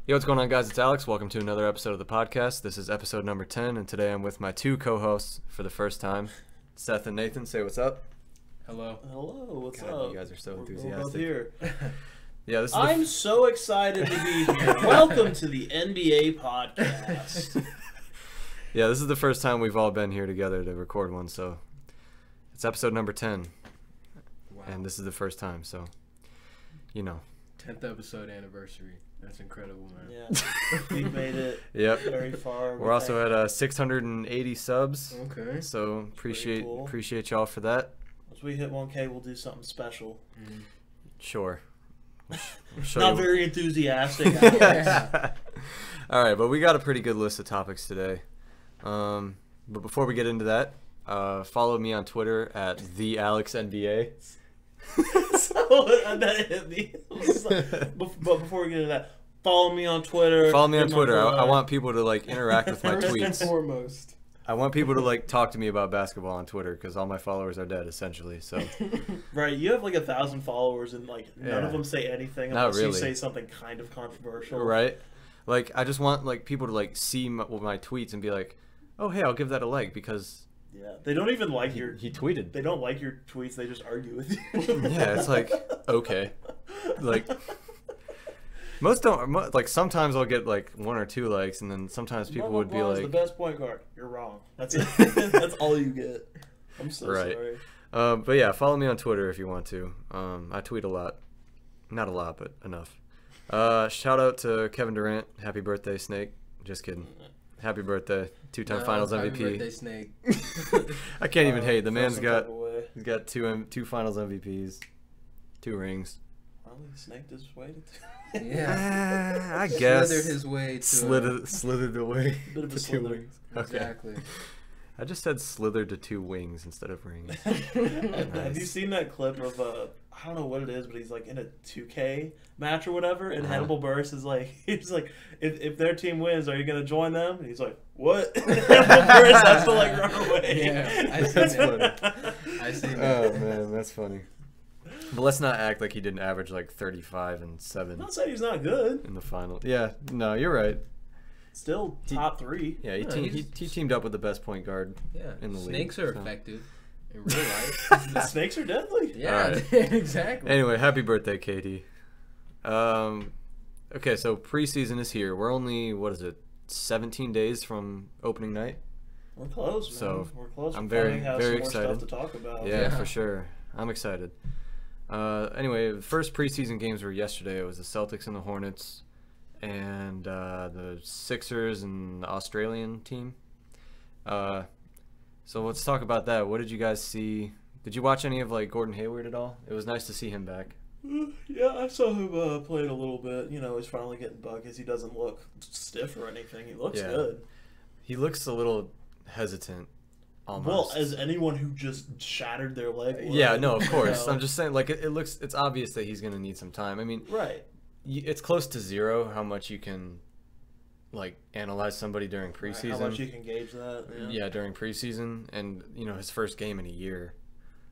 Yo, what's going on, guys? It's Alex. Welcome to another episode of the podcast. This is episode number 10, and today I'm with my two co-hosts for the first time, Seth and Nathan. Say what's up. Hello. Hello, what's God, up? you guys are so We're enthusiastic. both here. Yeah, this is I'm so excited to be here. Welcome to the NBA podcast. yeah, this is the first time we've all been here together to record one, so it's episode number 10, Wow. and this is the first time, so, you know. 10th episode anniversary. That's incredible, man. Yeah, we made it Yep. very far. We're also at 680 subs, Okay. so cool. appreciate y'all for that. Once we hit 1K, we'll do something special. Sure. We'll show Not you- very enthusiastic. Yeah. All right, but we got a pretty good list of topics today. But before we get into that, follow me on Twitter at @theAlexNBA. So that hit me. But before we get into that, follow me on Twitter. Follow me on Hit my Twitter. I Twitter. want people to like interact with my First and tweets. foremost. I want people to like talk to me about basketball on Twitter because all my followers are dead essentially. So Right, you have like 1,000 followers, and like none Yeah. of them say anything Not unless you really. say something kind of controversial. right, like I just want like people to like see my tweets and be like, oh hey, I'll give that a like because Yeah, they don't even like he, your. he tweeted. They don't like your tweets. They just argue with you. Yeah, it's like okay, like. Most don't like. Sometimes I'll get like 1 or 2 likes, and then sometimes people would be Blah, blah, blah is like, the best point guard. You're wrong. That's it. That's all you get. I'm so Right. sorry. But yeah, follow me on Twitter if you want to. I tweet a lot. Not a lot, but enough. Shout out to Kevin Durant. Happy birthday, Snake. Just kidding. Happy birthday. 2-time Finals Happy MVP. birthday, Snake. I can't even hate. The Throw man's some got type of way. he's got two Finals MVPs, 2 rings. Probably the snake just waited. Yeah. I guess. Slithered his way to Slithered away. Bit of a to 2 slither. wings. Okay. Exactly. I just said slithered to 2 wings instead of rings. Have you seen that clip of I don't know what it is, but he's like in a 2K match or whatever, and Hannibal Buress is like, he's like, if their team wins, are you gonna join them? And he's like, what? Hannibal Buress has to like run away. Yeah, I seen That's that. funny. I seen Oh that. man, that's funny. But let's not act like he didn't average like 35 and 7 I'm not saying he's not good. in the final. Yeah, no, you're right. Still top 3. Yeah, Yeah, he teamed up with the best point guard. Yeah. In the league, Snakes are so. effective in real life. The snakes are deadly. Yeah, Alright. exactly. Anyway, happy birthday, Katie. Okay, so preseason is here. We're only, 17 days from opening night? We're close, man. So, we're close. I'm We very, finally have very some excited. more stuff to talk about. Yeah, Yeah. for sure. I'm excited. Anyway, the first preseason games were yesterday. It was the Celtics and the Hornets, and the Sixers and the Australian team. So let's talk about that. What did you guys see? Did you watch any of like Gordon Hayward at all? It was nice to see him back. Yeah, I saw him playing a little bit. You know, he's finally getting buckets. He doesn't look stiff or anything. He looks Yeah. good. He looks a little hesitant. Almost. Well, as anyone who just shattered their leg. would, Yeah, no, of course. you know. I'm just saying, like, it's obvious that he's gonna need some time. I mean, Right. it's close to 0 how much you can, like, analyze somebody during Right, preseason. how much you can gauge that. Yeah, during preseason, and his first game in a year.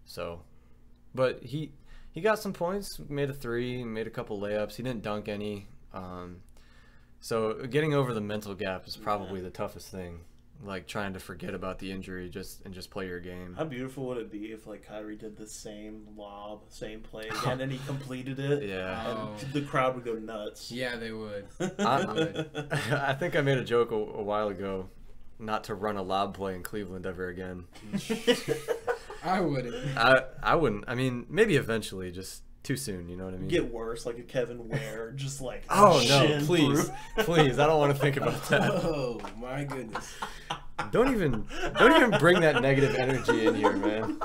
So, but he got some points, made a 3, made a couple layups. He didn't dunk any. So getting over the mental gap is probably the toughest thing. Like trying to forget about the injury and just play your game. How beautiful would it be if like Kyrie did the same lob, same play again, and he completed it? Yeah. And Oh. the crowd would go nuts. Yeah, they would. I think I made a joke a while ago, not to run a lob play in Cleveland ever again. I wouldn't. I wouldn't. I mean, maybe eventually, just too soon. You know what I mean? Get worse, like a Kevin Ware, just like Oh no! shin Please, through. please! I don't want to think about that. Oh my goodness. Don't even bring that negative energy in here, man.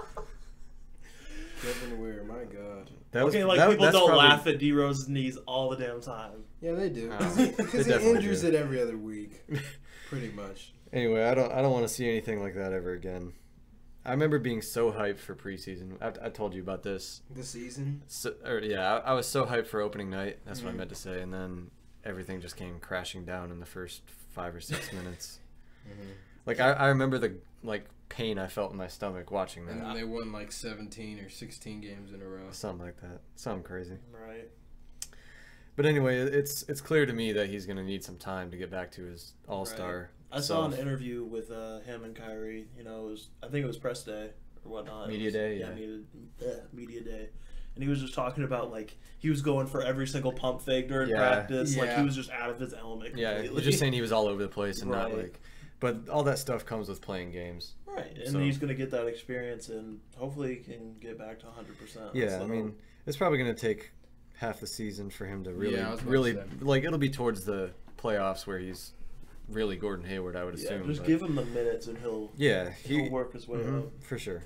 Kevin Ware, my God. That was, Okay, like that- people that's don't probably- laugh at D Rose's knees all the damn time. Yeah, they do. Oh, Because they he definitely injures do. it every other week, pretty much. Anyway, I don't want to see anything like that ever again. I remember being so hyped for preseason. I told you about this. The season. So, I was so hyped for opening night. That's what I meant to say. And then everything just came crashing down in the first 5 or 6 minutes. Like I remember the pain I felt in my stomach watching that. And then they won like 17 or 16 games in a row. Something like that. Something crazy. Right. But anyway, it's clear to me that he's going to need some time to get back to his all-star. I saw an interview with him and Kyrie. You know, I think it was press day or whatnot. Media day, yeah. Media day. And he was just talking about, like, he was going for every single pump fake during practice. Yeah. Like, he was just out of his element completely. Yeah, he's just saying he was all over the place and not, like... But all that stuff comes with playing games. Right, and he's going to get that experience, and hopefully he can get back to 100%. Yeah, I mean, it's probably going to take half the season for him to really, to like, it'll be towards the playoffs where he's really Gordon Hayward, I would assume. Just give him the minutes, and he'll work his way up. For sure.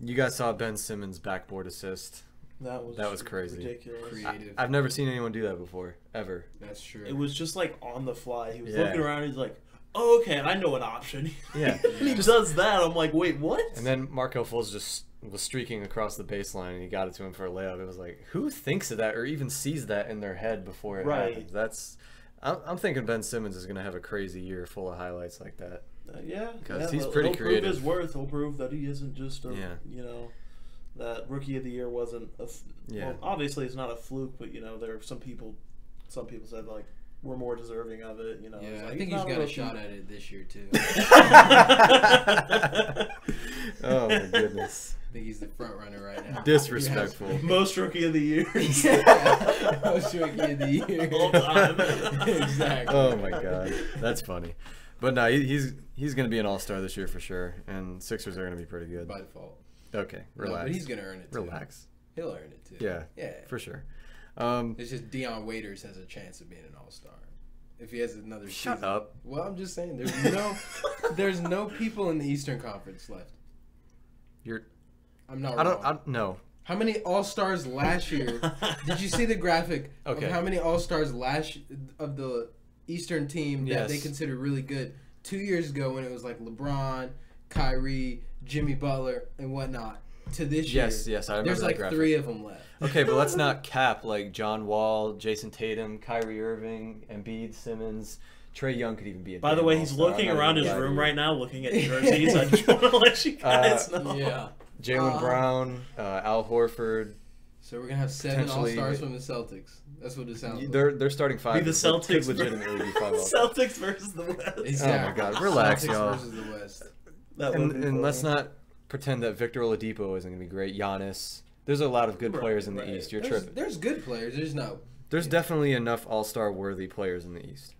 You guys saw Ben Simmons' backboard assist. That was crazy. Ridiculous. Creative. I've never seen anyone do that before, ever. That's true. It was just like on the fly. He was looking around. He's like, "Oh, okay, I know an option." Yeah. He does that. I'm like, "Wait, what?" And then Markelle Fultz just was streaking across the baseline, and he got it to him for a layup. It was like, who thinks of that or even sees that in their head before it happens? I'm thinking Ben Simmons is going to have a crazy year full of highlights like that. Because he's pretty creative. He'll prove his worth. He'll prove that he isn't just that Rookie of the Year wasn't well, obviously it's not a fluke, but there are some people said like we're more deserving of it, Yeah, like, I think he's got a shot at it this year too. Oh my goodness. I think he's the front runner right now. Disrespectful. Most Rookie of the Year. Most Rookie of the Year. All time. Exactly. Oh my god. That's funny. But no, he's going to be an all-star this year for sure, and Sixers are going to be pretty good. By default. Okay, relax. No, but he's going to earn it too. Relax. He'll earn it too. Yeah, for sure. It's just Deion Waiters has a chance of being an all-star. If he has another season. Shut up. Well, I'm just saying, there's no people in the Eastern Conference left. I'm not wrong. No. How many all-stars last year? Did you see the graphic of how many all-stars of the Eastern team that they consider really good 2 years ago when it was like LeBron, Kyrie, Jimmy Butler, and whatnot, to this year? Yes, I remember There's that like graphic. 3 of them left. Okay, but let's not cap like John Wall, Jason Tatum, Kyrie Irving, Embiid, Simmons. Trey Young could even be a By the way, he's looking around his room right now looking at jerseys. I just want to let you guys know. Yeah. Jaylen Brown, Al Horford. So we're going to have 7 all-stars from the Celtics. That's what it sounds like. They're starting 5. Be the Celtics could legitimately be 5 Celtics versus the West. Exactly. Oh my god, relax, Celtics y'all. versus the West. And let's not pretend that Victor Oladipo isn't going to be great. Giannis. There's a lot of good players in the East. You're tripping. There's good players. There's definitely enough all-star worthy players in the East.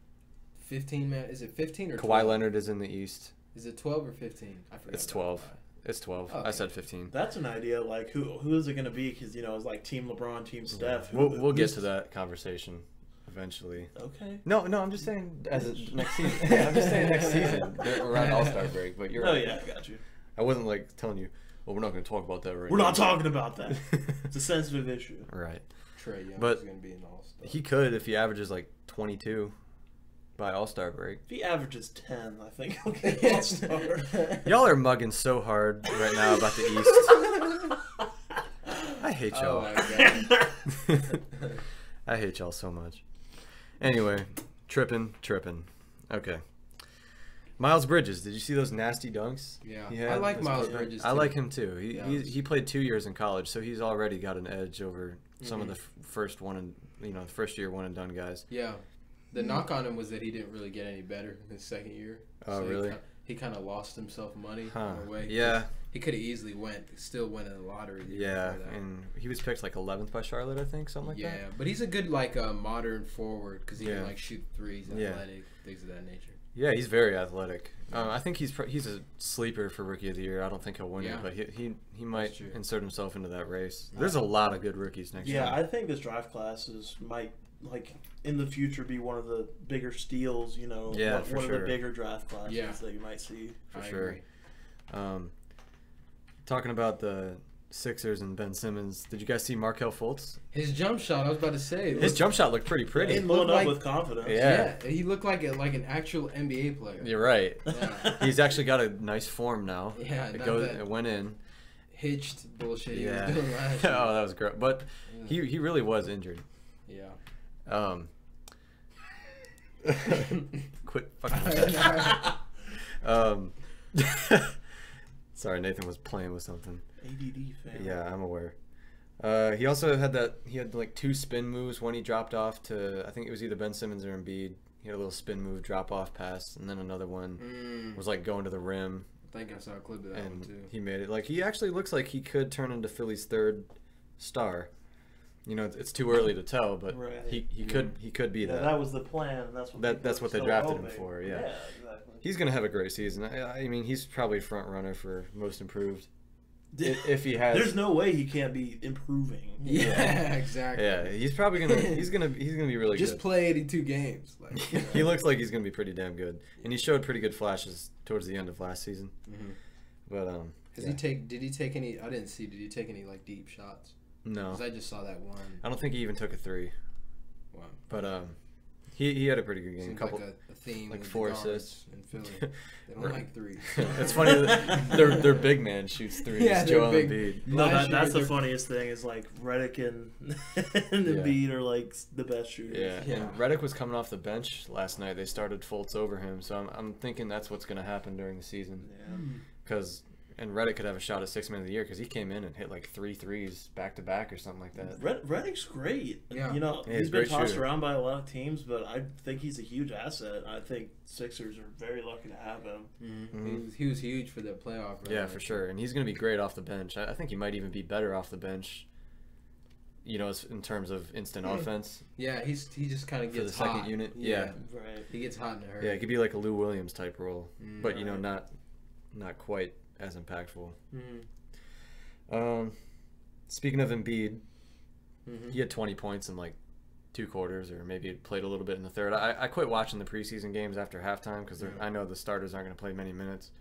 15, man. Is it 15 or 12? Kawhi Leonard is in the East. Is it 12 or 15? I forgot. It's 12. It's 12. Okay. I said 15. That's an idea. Like, who is it going to be? Because, it's like Team LeBron, Team Steph. We'll get to that conversation eventually. Okay. No, I'm just saying next season. I'm just saying next season. We're on All-Star break, but you're right. Oh, yeah, I got you. I wasn't, like, telling you, well, we're not going to talk about that right now. We're not talking about that. It's a sensitive issue. Right. Trey Young But is going to be an all-star. He could if he averages, like, 22 by All-Star break. If he averages 10, I think he'll get All-Star. Y'all are mugging so hard right now about the East. I hate y'all. Oh, my God. I hate y'all so much. Anyway, tripping. Okay. Miles Bridges, did you see those nasty dunks? Yeah, I like Miles Bridges, too. I like him, too. He played 2 years in college, so he's already got an edge over some of the first year one and done guys. Yeah. The knock on him was that he didn't really get any better in his second year. Oh, really? He kind of lost himself money in a way. Yeah. He could have easily still went in the lottery. Yeah, and he was picked like 11th by Charlotte, I think, something like that. Yeah, but he's a good modern forward because he can shoot threes, athletic, things of that nature. Yeah, he's very athletic. I think he's a sleeper for Rookie of the Year. I don't think he'll win it, but he might insert himself into that race. There's a lot of good rookies next year. Yeah, I think this draft class might in the future be one of the bigger steals. One of the bigger draft classes that you might see. For sure. Talking about the Sixers and Ben Simmons, did you guys see Markelle Fultz? His jump shot, I was about to say. His jump shot looked pretty pretty. It looked up with confidence. Yeah, he looked like an actual NBA player. You're right. Yeah. He's actually got a nice form now. Yeah, it went in. Hitched bullshit he Yeah. was doing last year. Oh, that was great. But he really was injured. Yeah. Quit fucking with that. Sorry, Nathan was playing with something. ADD fan. Yeah, I'm aware. He also had like 2 spin moves. One he dropped off to, I think it was either Ben Simmons or Embiid. He had a little spin move, drop off pass, and then another one was like going to the rim. I think I saw a clip of that one too. He made it. Like, he actually looks like he could turn into Philly's 3rd star. You know, it's too early to tell, but he could be that. That was the plan. And that's what they drafted him for. Yeah, exactly. He's gonna have a great season. I mean, he's probably front runner for most improved. If he has, there's no way he can't be improving. Yeah, exactly. Yeah, he's probably gonna be really good. Just play 82 games. Like, you know. He looks like he's gonna be pretty damn good, and he showed pretty good flashes towards the end of last season. Mm-hmm. But did he take any? I didn't see. Did he take any like deep shots? No, because I just saw that one. I don't think he even took a 3. Wow. But he had a pretty good game. Seems Couple like a theme like with 4 the assists. in Philly. They don't like 3. It's funny that their big man shoots 3s. Yeah, Joel big. Embiid. No, that's the funniest thing is like Redick and Embiid are like the best shooters. Yeah, and Redick was coming off the bench last night. They started Fultz over him, so I'm thinking that's what's going to happen during the season. Yeah. And Redick could have a shot at 6th man of the year because he came in and hit like 3 threes back to back or something like that. Redick's great. Yeah. You know, Yeah, he's been tossed shooter. around by a lot of teams, but I think he's a huge asset. I think Sixers are very lucky to have him. Mm-hmm. He was huge for the playoff run. Yeah, for sure. And he's going to be great off the bench. I think he might even be better off the bench, you know, in terms of instant offense. Yeah, he just kind of For gets the hot. second unit. Yeah. Right. He gets hot in a hurry. Yeah, it could be like a Lou Williams type role, but, you know, Right. not quite as impactful. Mm-hmm. Speaking of Embiid, he had 20 points in like 2 quarters, or maybe it played a little bit in the third. I quit watching the preseason games after halftime because I know the starters aren't going to play many minutes.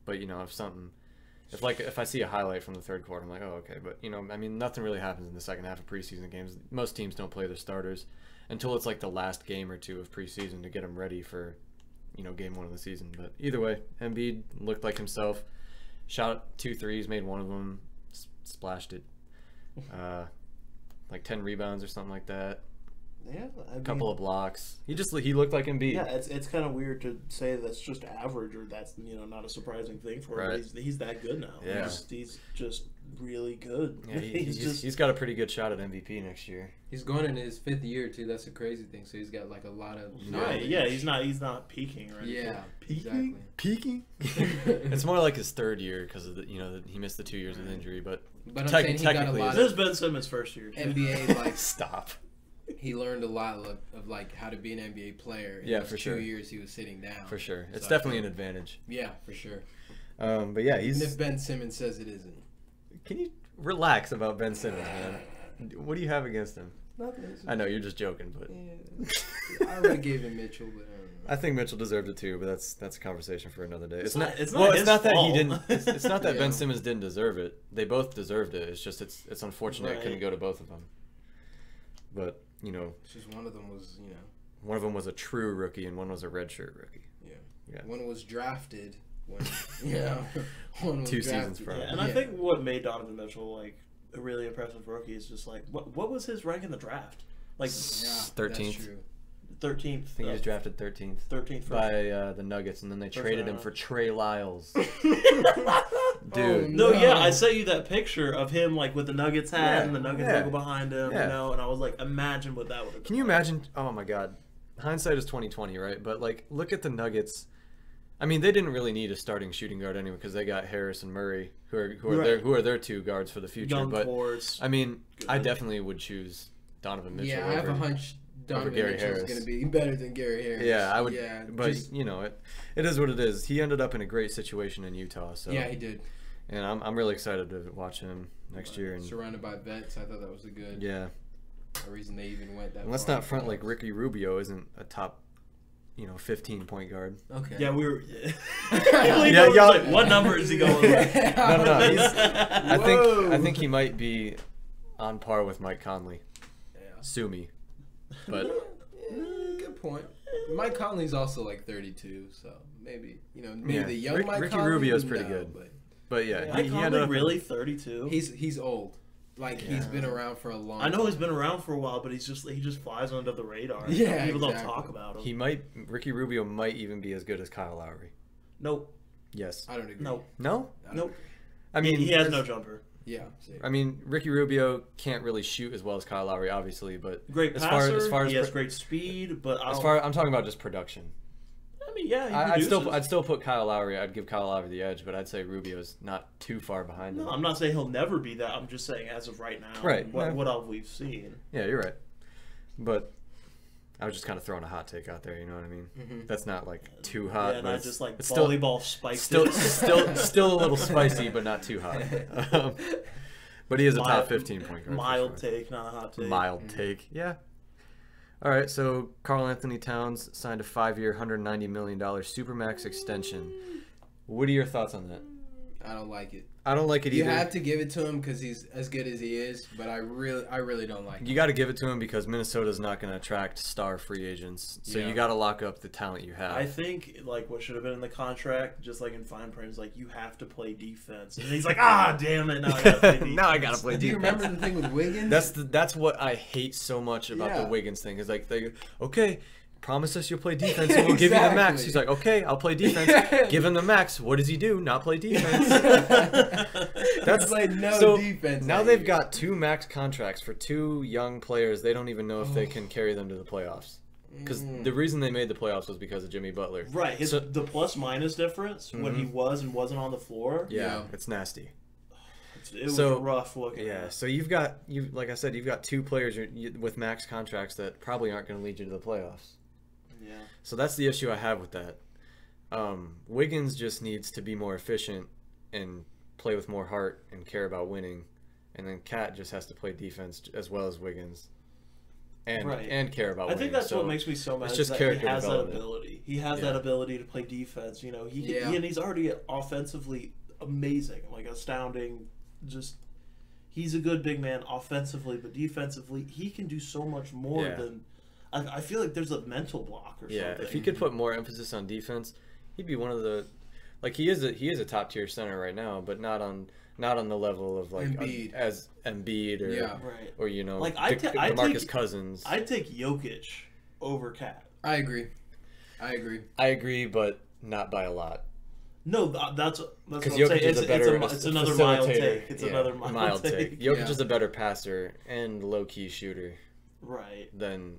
But, you know, if I see a highlight from the third quarter, I'm like, oh, okay. But, you know, I mean, nothing really happens in the second half of preseason games. Most teams don't play their starters until it's like the last game or 2 of preseason to get them ready for, you know, game 1 of the season. But either way, Embiid looked like himself. Shot 2 threes, made one of them, splashed it. Like 10 rebounds or something like that. Yeah, A couple of blocks. He looked like Embiid. Yeah, it's kind of weird to say that's just average or that's, you know, not a surprising thing for him. Right. But he's that good now. Yeah. He's just really good. Yeah, he's got a pretty good shot at MVP next year. He's going into his 5th year too. That's a crazy thing. So he's got like a lot of knowledge. Yeah, he's not peaking or anything. Yeah, Peaking? Peaking? It's more like his 3rd year because of he missed the 2 years with injury, but I'm saying he got a lot This is of Ben Simmons' first year. NBA like stop. He learned a lot of like how to be an NBA player. In those for 2 sure. years he was sitting down. For sure, it's So definitely an advantage. Yeah, for sure. But yeah, Even if Ben Simmons says it isn't. Can you relax about Ben Simmons, man? What do you have against him? Nothing. I know you're just joking, but Yeah. I already gave him Mitchell, but I don't know. I think Mitchell deserved it too. But that's a conversation for another day. It's not his that he fault. didn't. It's not that Yeah. Ben Simmons didn't deserve it. They both deserved it. It's just it's unfortunate it couldn't go to both of them. But you know, It's just one of them was, you know. one of them was a true rookie and one was a redshirt rookie. Yeah. One was drafted. One, you know, one was 2 drafted. seasons from. Yeah, and I think what made Donovan Mitchell like a really impressive rookie is just like what was his rank in the draft? Like Yeah, 13th. That's true. 13th. I think he was drafted 13th 13th by the Nuggets, and then they traded him round. for Trey Lyles. Oh, Dude, No, No. yeah, I sent you that picture of him like with the Nuggets hat Yeah, and the Nuggets yeah. logo behind him, Yeah. you know, and I was like, imagine what that would have. can you imagine? Oh my God, hindsight is 20/20, right? But like, look at the Nuggets. I mean, they didn't really need a starting shooting guard anyway because they got Harris and Murray, who are their 2 guards for the future. Young but cores? I mean, I Good. definitely would choose Donovan Mitchell. Yeah, I have a hunch Donovan Gary Mitchell's Harris. going to be better than Gary Harris. Yeah, I would. Yeah, but you know, it is what it is. He ended up in a great situation in Utah. So yeah, he did. and I'm really excited to watch him next year. And Surrounded by vets, I thought that was yeah, a reason they even went that and let's far. not front like Ricky Rubio isn't a top, 15 point guard. Okay. Yeah, we were. Yeah, y'all- like, what number is he going with? No, Whoa. I think he might be on par with Mike Conley. Yeah. Sue me, but Good point. Mike Conley's also like 32, so maybe Yeah. the young Ricky Mike Conley. Rubio's pretty no, good. But but yeah, Mike he Conley ended up really 32. he's old. Like he's been around for a long. I know time. he's been around for a while, but he just flies under the radar. Yeah, People don't exactly. talk about him. Ricky Rubio might even be as good as Kyle Lowry. Nope. Yes. I don't agree. Nope. No? I don't Nope. agree. I mean, he has no jumper. Yeah. I mean, Ricky Rubio can't really shoot as well as Kyle Lowry, obviously, but Great passer. He has great speed, but I'm talking about just production. I mean, yeah, I'd still put Kyle Lowry. I'd give Kyle Lowry the edge, but I'd say Rubio's not too far behind him. No, I'm not saying he'll never be that. I'm just saying as of right now, right? What all we've seen. Yeah, you're right. But I was just kind of throwing a hot take out there. You know what I mean? Mm-hmm. That's not like too hot. Yeah, but not just like it's volleyball spiked. Still a little spicy, but not too hot. But he is a top 15 point guard. Mild take, not a hot take. Mild take, yeah. All right, so Karl Anthony Towns signed a 5-year, $190 million Supermax extension. What are your thoughts on that? I don't like it. I don't like it either. You have to give it to him because he's as good as he is, but I really don't like it. You got to give it to him because Minnesota's not going to attract star free agents, so you got to lock up the talent you have. I think like what should have been in the contract, just like in fine print, is like you have to play defense, and he's like, damn it, now I got to play defense. Now I got to play defense. Do you remember the thing with Wiggins? That's what I hate so much about the Wiggins thing. Is like okay. Promise us you'll play defense and we'll give you the max. He's like, okay, I'll play defense. Give him the max. What does he do? Not play defense. That's like no defense. Now they've got 2 max contracts for 2 young players. They don't even know if they can carry them to the playoffs. Because the reason they made the playoffs was because of Jimmy Butler. Right. The plus minus difference when he was and wasn't on the floor. Yeah. It's nasty. It was rough looking. Yeah. So like I said, you've got 2 players with max contracts that probably aren't going to lead you to the playoffs. Yeah. So that's the issue I have with that. Wiggins just needs to be more efficient and play with more heart and care about winning, and then Cat just has to play defense as well as Wiggins, and care about winning. I think that's what makes me so mad. It's just that character he has development. that ability. He has that ability to play defense. You know, and he's already offensively amazing, like astounding. Just he's a good big man offensively, but defensively he can do so much more than. I feel like there's a mental block or something. Yeah, if he could put more emphasis on defense, he'd be one of the, like he is a top tier center right now, but not on the level of like Embiid. As Embiid or you know like DeMarcus Cousins. I'd take Jokic over Cat. I agree, but not by a lot. No, that's what I'm Jokic saying. It's another mild take. It's another mild take. Jokic is a better passer and low key shooter, right? Than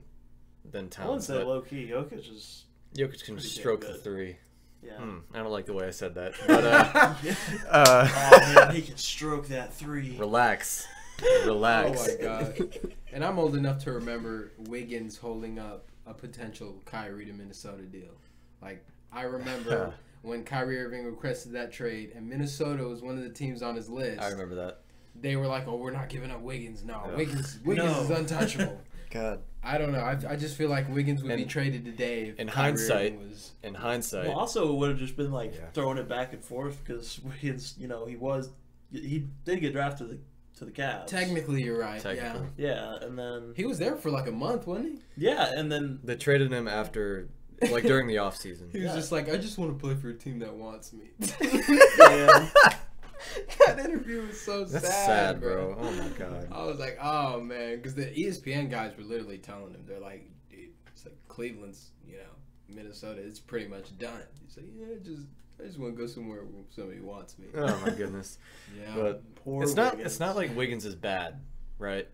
Towns. I wouldn't say low key. Jokic can stroke the 3. Yeah. I don't like the way I said that. But oh man, he can stroke that 3. Relax. Oh my god. And I'm old enough to remember Wiggins holding up a potential Kyrie to Minnesota deal. Like I remember when Kyrie Irving requested that trade, and Minnesota was one of the teams on his list. I remember that. They were like, "Oh, we're not giving up Wiggins. No, Wiggins is untouchable." God. I don't know. I just feel like Wiggins would be traded today. If in hindsight, well, also it would have just been like throwing it back and forth because Wiggins, you know, he did get drafted to the Cavs. Technically, you're right. Yeah, and then he was there for like a month, wasn't he? Yeah, and then they traded him after, like during the off season. He was just like, I just want to play for a team that wants me. Yeah. That interview was so That's sad. sad, bro. Oh my god. I was like, oh man, because the ESPN guys were literally telling him, they're like, dude, it's like Cleveland's, you know, Minnesota, it's pretty much done. He's like, I just want to go somewhere where somebody wants me. Oh my goodness. But it's not like Wiggins is bad, right?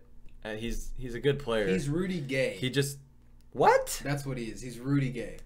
He's a good player. He's Rudy Gay. He just what? That's what he is. He's Rudy Gay.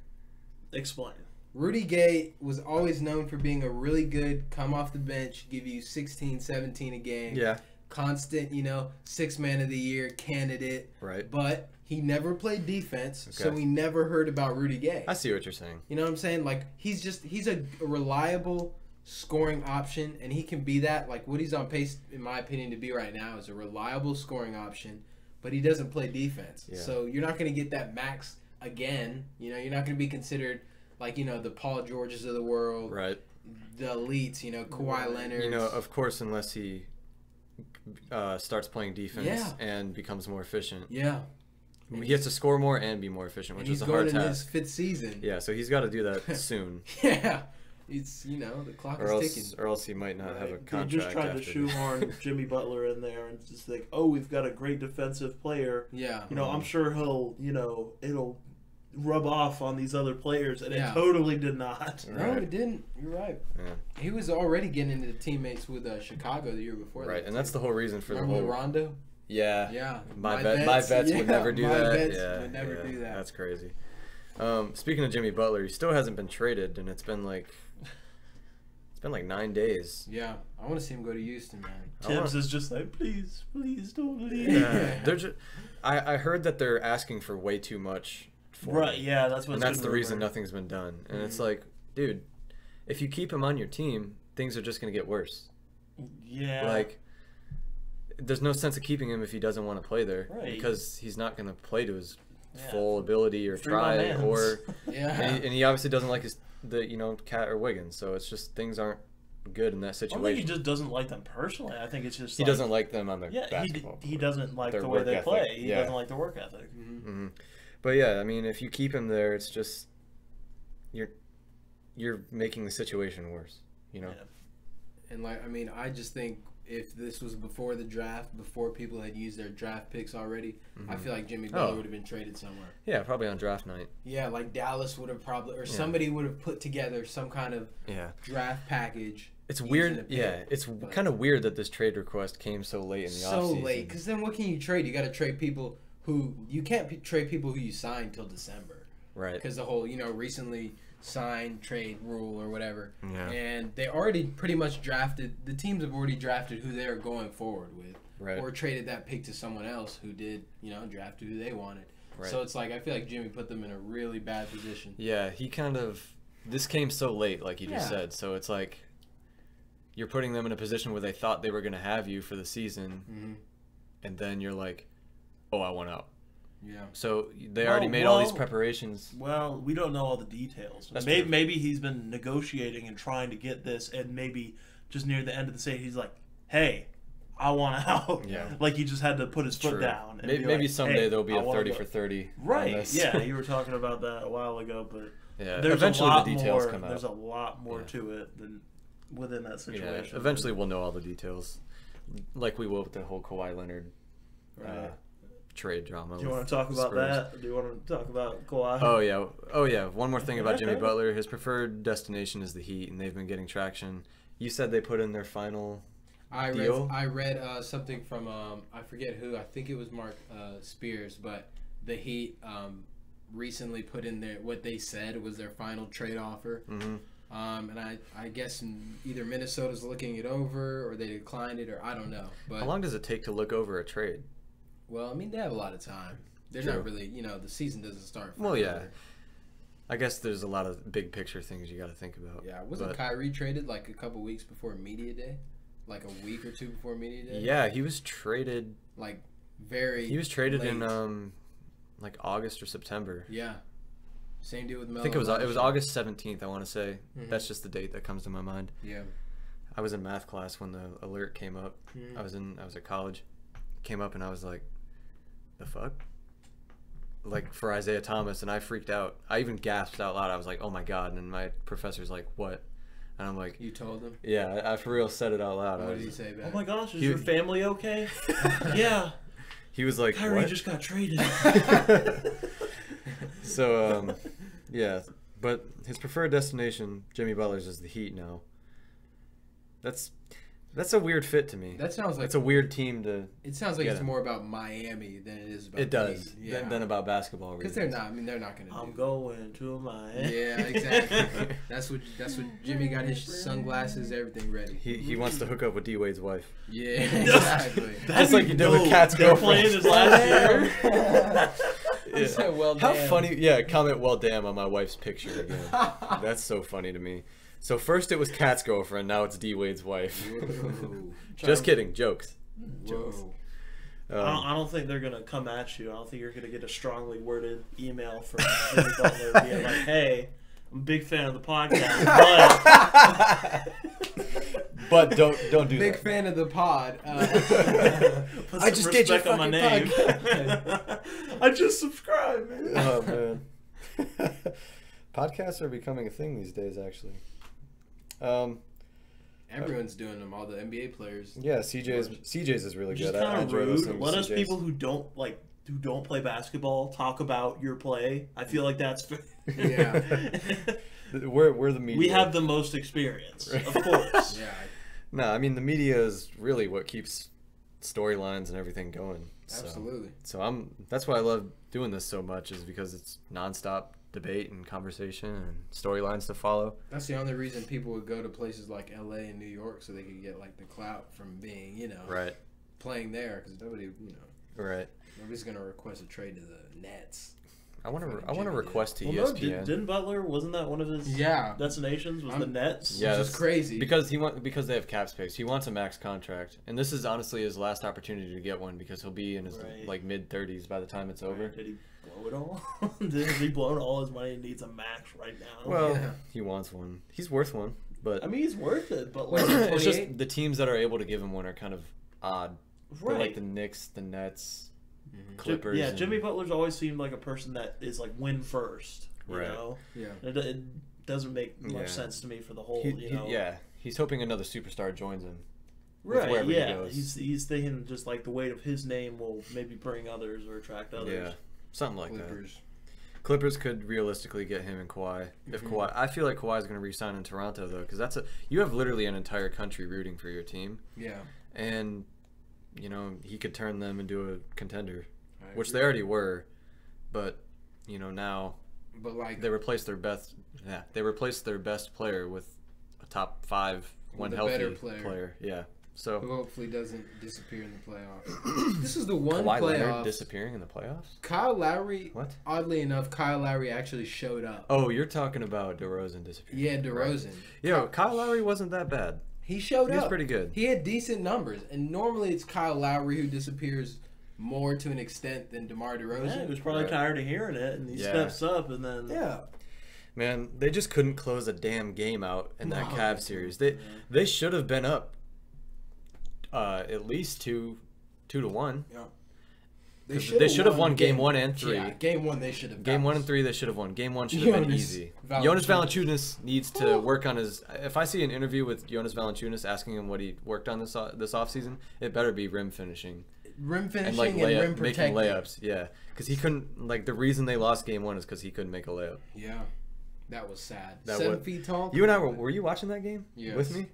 Explain. Rudy Gay was always known for being a really good come off the bench, give you 16, 17 a game. Yeah. Constant, you know, 6th man of the year candidate. Right. But he never played defense, so we never heard about Rudy Gay. I see what you're saying. You know what I'm saying? Like he's a reliable scoring option, and he can be that. Like what he's on pace, in my opinion, to be right now is a reliable scoring option, but he doesn't play defense. Yeah. So you're not going to get that max again. You know, you're not going to be considered like, you know, the Paul Georges of the world. Right. The elites, you know, Kawhi Leonard. You know, of course, unless he starts playing defense and becomes more efficient. Yeah. He has to score more and be more efficient, which is a hard task. He's going in his 5th season. Yeah, so he's got to do that soon. Yeah. It's, you know, the clock is ticking. Or else he might not have a contract. They just tried to shoehorn Jimmy Butler in there and just think, oh, we've got a great defensive player. Yeah. You know, I'm sure he'll, you know, rub off on these other players, and Yeah. it totally did not. No, it didn't. You're right. Yeah. He was already getting into teammates with Chicago the year before. Right, that, and that's the whole reason for Remember the whole. Rondo? Yeah. Yeah. My vets would never do my that. vets Yeah, would never do that. That's crazy. Speaking of Jimmy Butler, he still hasn't been traded, and it's been like 9 days. Yeah, I want to see him go to Houston, man. Tibbs is just like, please don't leave. Yeah, they're just. I heard that they're asking for way too much. Right, yeah, that's what. And that's the reason nothing's been done. And it's like, dude, if you keep him on your team, things are just gonna get worse. Yeah. Like, there's no sense of keeping him if he doesn't want to play there, Right. because he's not gonna play to his Yeah. full ability or Free try my mans. or. Yeah. And he obviously doesn't like Cat or Wiggins, so it's just things aren't good in that I situation. don't think he just doesn't like them personally. I think it's just He doesn't like them on the basketball. he doesn't like Their the way work they ethic. play. He Yeah. doesn't like their work ethic. Mm-hmm. But yeah, I mean, if you keep him there, it's just you're making the situation worse. You know. Yeah. And I just think if this was before the draft, before people had used their draft picks already, I feel like Jimmy Butler would have been traded somewhere. Yeah, probably on draft night. Yeah, like Dallas would have probably, or somebody would have put together some kind of draft package. It's weird. Yeah, it's kind of weird that this trade request came so late in the offseason. So late, because then what can you trade? You got to trade people who you can't trade people who you signed till December. Right. Because the whole recently signed trade rule or whatever. Yeah. And they already pretty much drafted. The teams have already drafted who they're going forward with. Right. Or traded that pick to someone else who did drafted who they wanted. Right. So it's like I feel like Jimmy put them in a really bad position. Yeah, he kind of. This came so late, like you just said. So it's like you're putting them in a position where they thought they were going to have you for the season, and then you're like, "Oh, I want out." Yeah. So they already made all these preparations. Well, we don't know all the details. That's maybe, true. maybe he's been negotiating and trying to get this, and maybe just near the end of the season, he's like, "Hey, I want out." Yeah. Like he just had to put his foot True. down. And Maybe, be like, someday "Hey, there'll be I a wanna 30 go." for 30. on Right. this. Yeah, you were talking about that a while ago, but Yeah. there's Eventually a lot the details more, come out. There's a lot more Yeah. to it than within that Yeah. situation. Eventually we'll know all the details, like we will with the whole Kawhi Leonard Right. trade drama. Do you with want to talk about Spurs. that? Do you want to talk about Kawhi? Oh yeah. One more thing about Jimmy Butler. His preferred destination is the Heat, and they've been getting traction. You said they put in their final deal? I read something from I forget who. I think it was Mark Spears, but the Heat recently put in what they said was their final trade offer. Mm-hmm. And I guess either Minnesota's looking it over or they declined it, or I don't know. But How long does it take to look over a trade? well, I mean they have a lot of time. They're True. not really, the season doesn't start. Well, yeah. forever. I guess there's a lot of big picture things you got to think about. Yeah, wasn't Kyrie traded like a couple weeks before media day, like a week or two before media day? Yeah, he was traded. Like very. He was traded late. in like August or September. Yeah. Same deal with Melo. I think it was August 17th. I want to say Mhm. that's just the date that comes to my mind. Yeah. I was in math class when the alert came up. Mhm. I was at college. Came up and I was like, the fuck? Like for Isaiah Thomas, and I freaked out. I even gasped out loud. I was like, oh my god. And my professor's like, what? And I'm like, You told them? yeah, I for real said it out loud. What did he say back? Oh my gosh, is He- your family okay? Yeah. He was like, Kyrie what? just got traded. So, yeah. But his preferred destination, Jimmy Butler's, is the Heat now. That's a weird fit to me. That sounds like It's a weird team to. It sounds like get it's him. more about Miami than it is about. It does. the Heat. Yeah. Than about basketball. Because they're not. I mean, they're not going to. I'm going to Miami. Yeah, exactly. That's what Jimmy got his sunglasses, everything ready. He wants to hook up with D Wade's wife. Yeah, exactly. Just like you did with Cat's They're girlfriend. playing his last year. He said, well, How damn. funny! Yeah, comment "well damn" on my wife's picture again. That's so funny to me. So first it was Cat's girlfriend, now it's D Wade's wife. Whoa. Just kidding, jokes. Whoa. I don't think they're gonna come at you. I don't think you're gonna get a strongly worded email from Jimmy Butler being like, "Hey, I'm a big fan of the podcast, But don't do Big that. fan of the pod. put I some just did your respect on my fucking name." podcast. I just subscribed, man. Oh man, podcasts are becoming a thing these days. Actually, Everyone's doing them. All the NBA players. yeah, CJ's is really Which is good. I kind of enjoy rude. listening to Let us CJ's. people who don't like who don't play basketball talk about your play. I feel like that's Yeah. We're the media. We have the most experience, of course. Yeah. No, I mean the media is really what keeps storylines and everything going. Absolutely. So that's why I love doing this so much, is because it's nonstop debate and conversation and storylines to follow. That's the only reason people would go to places like LA and New York, so they could get like the clout from being, Right. playing there, because nobody, Right. nobody's gonna request a trade to the Nets. I want to request to Well, ESPN. no, didn't Butler, wasn't that one of his destinations, was the Nets? Yeah, Which is crazy. Because because they have cap space. He wants a max contract. And this is honestly his last opportunity to get one, because he'll be in his like mid-30s by the time it's over. Did he blow it all? Has he blown all his money and needs a max right now? Well, he wants one. He's worth one. But I mean, he's worth it, but Wait, like, it's just the teams that are able to give him one are kind of odd. right. They're like the Knicks, the Nets, Clippers. Yeah, and- Jimmy Butler's always seemed like a person that is like win first. You Right. know? Yeah. It doesn't make much Yeah. sense to me for the whole. He's hoping another superstar joins him. Right. wherever he Yeah. goes. He's thinking just like the weight of his name will maybe bring others or attract others. Yeah, something like that. Clippers. Clippers could realistically get him and Kawhi. If Kawhi, I feel like Kawhi's going to re-sign in Toronto though, because you have literally an entire country rooting for your team, Yeah. and he could turn them into a contender, I which agree. they already were, but now But like they replaced their best. Yeah, they replaced their best player with a top 5 when With a healthy better player. Yeah, who so hopefully doesn't disappear in the playoffs. This is the one Kawhi Leonard playoff. disappearing in the playoffs. Kyle Lowry. What? Oddly enough, Kyle Lowry actually showed up. Oh, you're talking about DeRozan disappearing. Yeah, DeRozan. Yo, Kyle Lowry wasn't that bad. He showed He up. was pretty good. He had decent numbers, and normally it's Kyle Lowry who disappears more to an extent than DeMar DeRozan. Yeah, he was probably Right. tired of hearing it, and he steps up, and then Man, they just couldn't close a damn game out in that No. Cavs series. They should have been up at least 2-1. Yeah. They should have won game 1 and 3. Yeah, game 1 they should have. Game 1 and 3 they should have won. Game 1 should have been Jonas easy. Valanciunas. Jonas Valanciunas needs to work on his. If I see an interview with Jonas Valanciunas asking him what he worked on this offseason, it better be rim finishing. Rim finishing And like and rim making protecting. layups, yeah, because he couldn't. Like the reason they lost game 1 is because he couldn't make a layup. Yeah, that was sad. That 7 was- feet tall. You and I were you watching that game Yes. with me?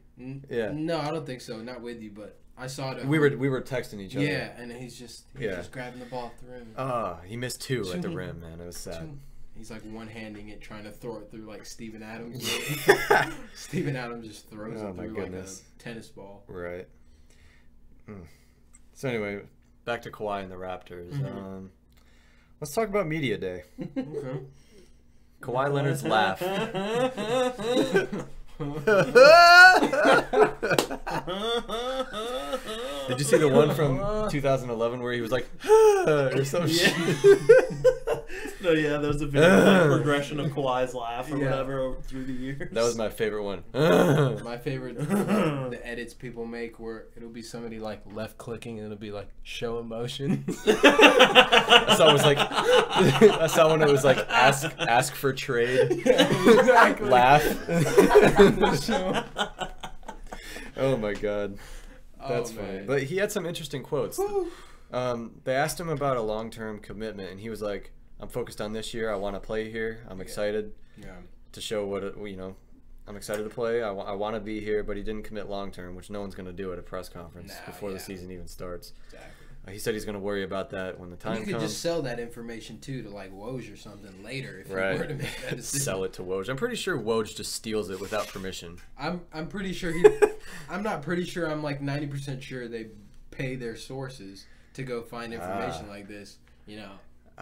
Yeah. No, I don't think so. Not with you, but I saw it. We were texting each other. Yeah, and he's just grabbing the ball at the rim. He missed 2 at the rim, man. It was sad. He's like one-handing it, trying to throw it through like Steven Adams. Steven Adams just throws Oh, it my through goodness. like a tennis ball. Right. So anyway, back to Kawhi and the Raptors. Let's talk about Media Day. Okay. Kawhi Leonard's laugh. Did you see the one from 2011 where he was like, or some shit? No, yeah, there was a video progression of Kawhi's laugh or whatever through the years. That was my favorite one. My favorite, the edits people make where it'll be somebody like left clicking and it'll be like show emotion. I saw when it was like ask for trade. Exactly. Laugh. Oh my god. That's funny. man. But he had some interesting quotes. They asked him about a long-term commitment, and he was like, "I'm focused on this year. I want to play here. I'm excited to show I'm excited to play. I want to be here." But he didn't commit long-term, which no one's going to do at a press conference before the season even starts. Exactly. He said he's going to worry about that when the time You could comes. just sell that information too to like Woj or something later if Right. you were to make that decision. Sell it to Woj. I'm pretty sure Woj just steals it without permission. I'm pretty sure I'm not pretty sure. I'm like 90% sure they pay their sources to go find information like this. I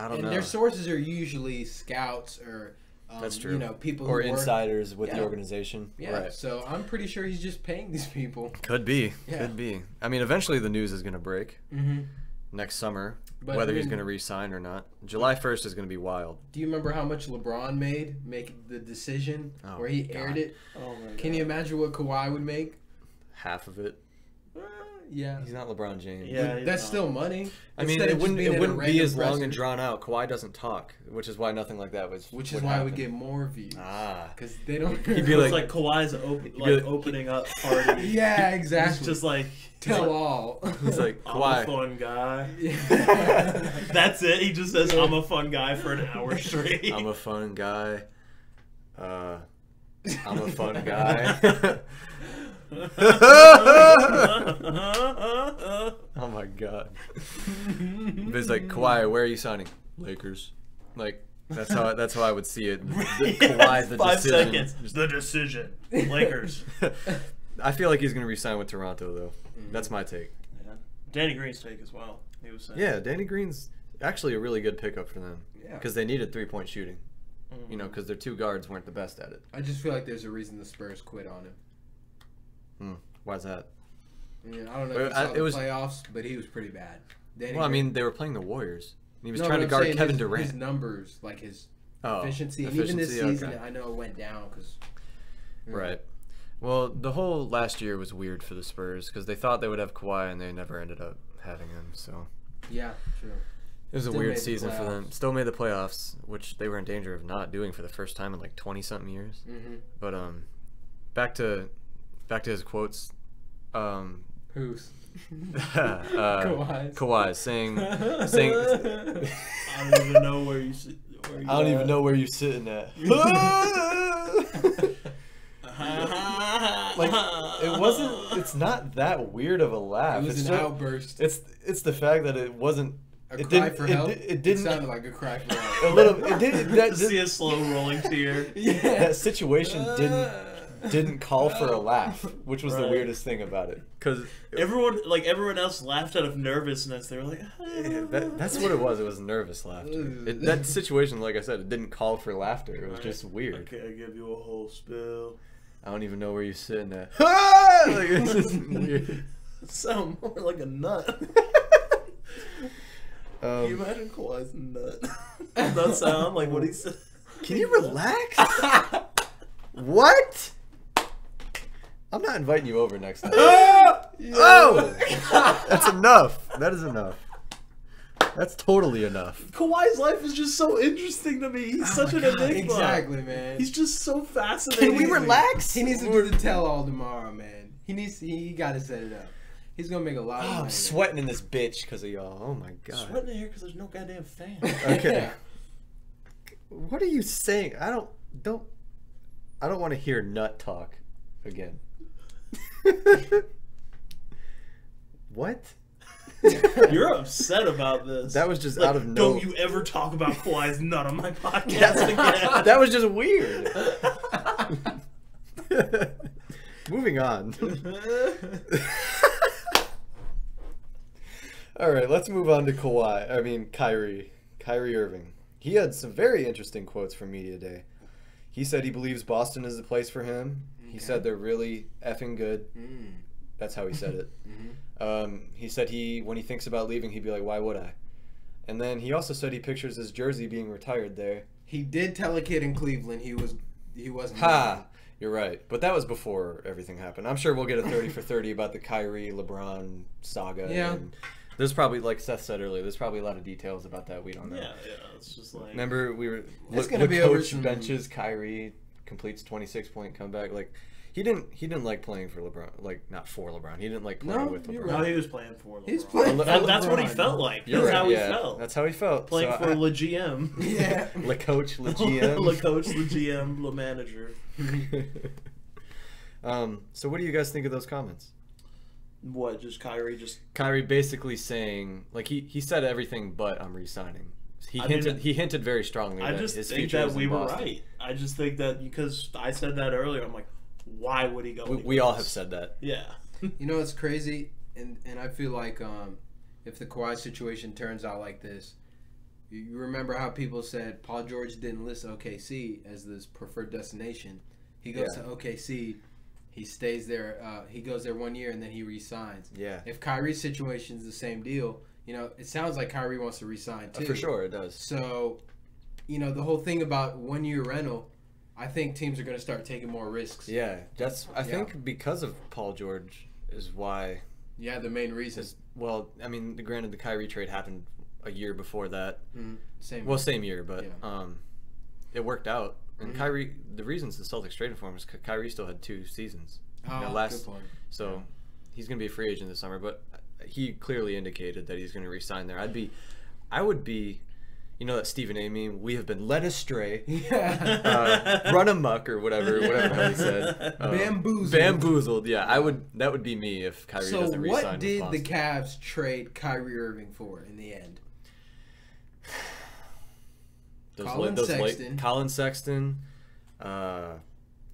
don't and know. their sources are usually scouts or That's true. People or who work. insiders with the Yeah. organization. Yeah, Right. so I'm pretty sure he's just paying these people. Could be. Yeah. Could be. I mean, eventually the news is going to break Mm-hmm. next summer, But, whether I he's mean- going to re-sign or not. July 1st is going to be wild. Do you remember how much LeBron made making the decision Oh, where he God. aired it? Oh my Can you imagine what Kawhi would make? Half of it. Yeah. He's not LeBron James. Yeah, That's still money. I mean, Instead it of just being wouldn't in a be as random long and presser. drawn out. Kawhi doesn't talk, which is why nothing like that was. Which is would why we happen. get more views. Ah. Because they don't. He'd be It's like- like Kawhi's opening up party. yeah, He's exactly. just like Tell all. He's like, I'm a Kawhi. fun guy. Yeah. That's it. He just says I'm a fun guy for an hour straight. I'm a fun guy. I'm a fun guy. Oh my god. But it's like, Kawhi, where are you signing? Lakers. Like, that's how I would see it. Kawhi, the 5 decision. seconds. The decision. Lakers. I feel like he's gonna resign with Toronto though. That's my take. Yeah. Danny Green's take as well. He was saying. Yeah, Danny Green's actually a really good pickup for them. Yeah. Because they needed 3-point shooting. You know, because their two guards weren't the best at it. I just feel like there's a reason the Spurs quit on him. Why's that? I mean, I don't know if you saw It the was- playoffs, but he was pretty bad. Danny Well, I Green- mean, they were playing the Warriors. And he was No, trying but to I'm guard saying Kevin his, Durant. His numbers, like his Oh, efficiency. And even this efficiency, season, okay. I know it went down because. Right. Well, the whole last year was weird for the Spurs because they thought they would have Kawhi and they never ended up having him. So Yeah, true. it was Still a weird made the season for them. playoffs. Still made the playoffs, which they were in danger of not doing for the first time in like 20-something years. Mm-hmm. But back to his quotes. Who's? Kawhi saying I don't even know where you sit. I don't even know where you're sitting at. Like it wasn't. It's not that weird of a laugh. It was it's an just, outburst. It's the fact that it wasn't. A It cry didn't. for help. It didn't. sounded like a cry for a help. little. It did. That, See a slow rolling tear. Yeah. that situation didn't call for a laugh, which was the Right. weirdest thing about it. Because Everyone else laughed out of nervousness. They were like, that's what it was. It was nervous laughter. That situation, like I said, it didn't call for laughter. It was Right. just weird. Okay, I give you a whole spill. I don't even know where you're sitting at. Like, it's just weird. Sound more like a nut. Can you imagine Kawhi's nut? Does that sound like what he said? Can you relax? What? I'm not inviting you over next time. Oh! That's enough. That is enough. That's totally enough. Kawhi's life is just so interesting to me. He's such an enigma. Exactly, man. He's just so fascinating. Can we to me. relax? He needs to do the tell all tomorrow, man. He got to set it up. He's gonna make a lot of Oh, money. I'm sweating in this bitch because of y'all. Oh my god. Sweating in here because there's no goddamn fan. Okay. What are you saying? I don't want to hear nut talk again. What? You're upset about this. That was just Like, out of no. Don't you ever talk about Kawhi's nut on my podcast again. That was just weird. Moving on. All right, let's move on to Kyrie Irving. He had some very interesting quotes from Media Day. He said he believes Boston is the place for him. He said they're really effing good. That's how he said it. He said when he thinks about leaving, he'd be like, why would I? And then he also said he pictures his jersey being retired there. He did tell a kid in Cleveland he wasn't. Ha! You're right. But that was before everything happened. I'm sure we'll get a 30 for 30 about the Kyrie LeBron saga. Yeah. And there's probably, like Seth said earlier, there's probably a lot of details about that we don't know. Yeah, it's just like. Remember, we were It's gonna be over coach some- benches Kyrie, completes 26-point comeback. Like he didn't like playing for LeBron, like not for LeBron. He didn't like playing No, with you're LeBron. No, he was playing for LeBron. He's playing for That's what he LeBron. felt like. You're That's right, how he yeah. felt. That's how he felt. Playing So for Le GM. Yeah. Le coach, le GM. Le coach, Le GM, Le manager. So what do you guys think of those comments? What, just Kyrie just... Kyrie basically saying, like, he said everything but I'm re-signing. He I mean, hinted very strongly I that just his think future that is in we were Boston. right. I just think that because I said that earlier, I'm like, why would he go? We all have said that. Yeah. You know what's crazy, and I feel like if the Kawhi situation turns out like this, you remember how people said Paul George didn't list OKC as this preferred destination. He goes to OKC, he stays there, he goes there 1 year and then he resigns. Yeah. If Kyrie's situation is the same deal, you know, it sounds like Kyrie wants to resign too. For sure, it does. So, you know, the whole thing about 1 year rental, I think teams are going to start taking more risks. Yeah, I think because of Paul George is why Yeah, the main reason. Well, I mean, granted, the Kyrie trade happened a year before that. Same year, but it worked out. And Kyrie, the reasons the Celtics traded for him is Kyrie still had 2 seasons. Good point. So he's going to be a free agent this summer, but he clearly indicated that he's going to re-sign there. I would be, you know that Stephen A. meme, we have been led astray, run amok or whatever the hell he said. Bamboozled, yeah. That would be me if Kyrie doesn't re-sign. So what did the Cavs trade Kyrie Irving for in the end? Colin Sexton,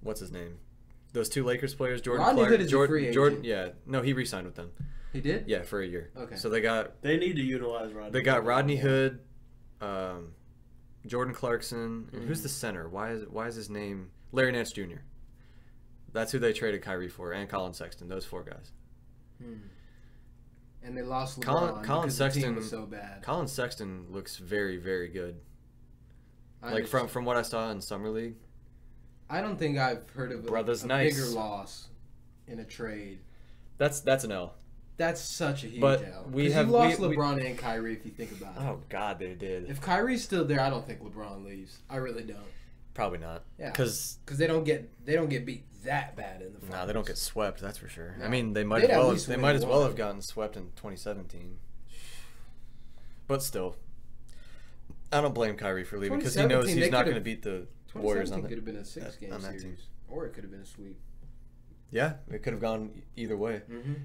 what's his name? Those 2 Lakers players, Jordan Rodney Clark, Hood is a free agent. Yeah, no, he re-signed with them. He did? Yeah, for a year. Okay. So they need to utilize Rodney. They got Rodney Hood, Jordan Clarkson, and who's the center? Why is his name Larry Nance Jr.? That's who they traded Kyrie for, and Colin Sexton. Those 4 guys. And they lost LeBron because the team was so bad. Colin Sexton looks very, very good. Like from what I saw in Summer League. I don't think I've heard of a bigger loss in a trade. That's an L. That's such a huge L. You lost LeBron and Kyrie if you think about it. Oh God, they did. If Kyrie's still there, I don't think LeBron leaves. I really don't. Probably not. Yeah. Because they don't get beat that bad in the finals. No, they don't get swept. That's for sure. No. I mean, they might as well have gotten swept in 2017. But still, I don't blame Kyrie for leaving because he knows he's not going to beat the Warriors on that. Could have been a 6-game series, team. Or it could have been a sweep. Yeah, it could have gone either way.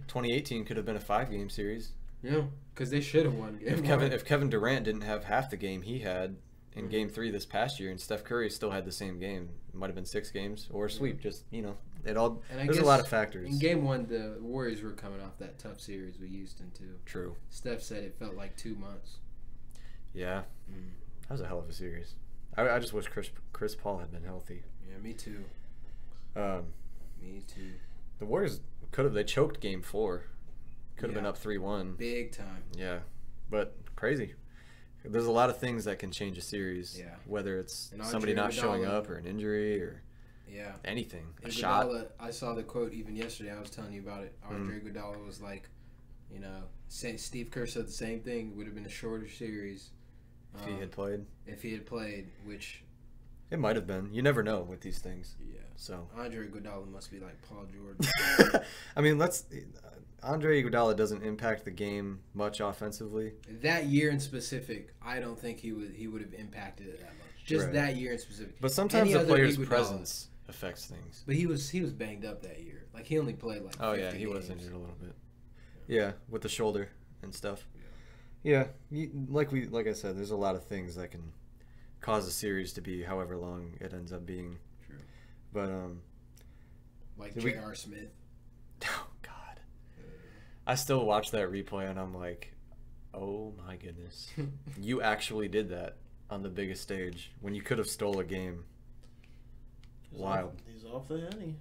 2018 could have been a 5-game series. Yeah, because they should have won. If Kevin Durant didn't have half the game he had in Game 3 this past year, and Steph Curry still had the same game, it might have been 6 games or a sweep. Just it all. There's a lot of factors. In Game 1, the Warriors were coming off that tough series with Houston too. True. Steph said it felt like 2 months. Yeah, that was a hell of a series. I just wish Chris Paul had been healthy. Yeah, me too. Me too. The Warriors they choked Game 4. Could have been up 3-1. Big time. Yeah, but crazy. There's a lot of things that can change a series. Yeah. Whether it's somebody not showing up or an injury or anything. A shot. I saw the quote even yesterday. I was telling you about it. Andre Iguodala was like, Steve Kerr said the same thing. It would have been a shorter series. If he had played. Which... It might have been. You never know with these things. Yeah. So Andre Iguodala must be like Paul George. I mean, Andre Iguodala doesn't impact the game much offensively. That year in specific, I don't think he would have impacted it that much. Just that year in specific. But sometimes the player's presence affects things. But he was banged up that year. Like he only played like 50 he games. was injured a little bit. Yeah, with the shoulder and stuff. Yeah, like I said, there's a lot of things that can cause a series to be however long it ends up being. True. But like J.R. Smith. Oh God. I still watch that replay and I'm like, oh my goodness. You actually did that on the biggest stage when you could have stole a game. Wild. He's off the henny.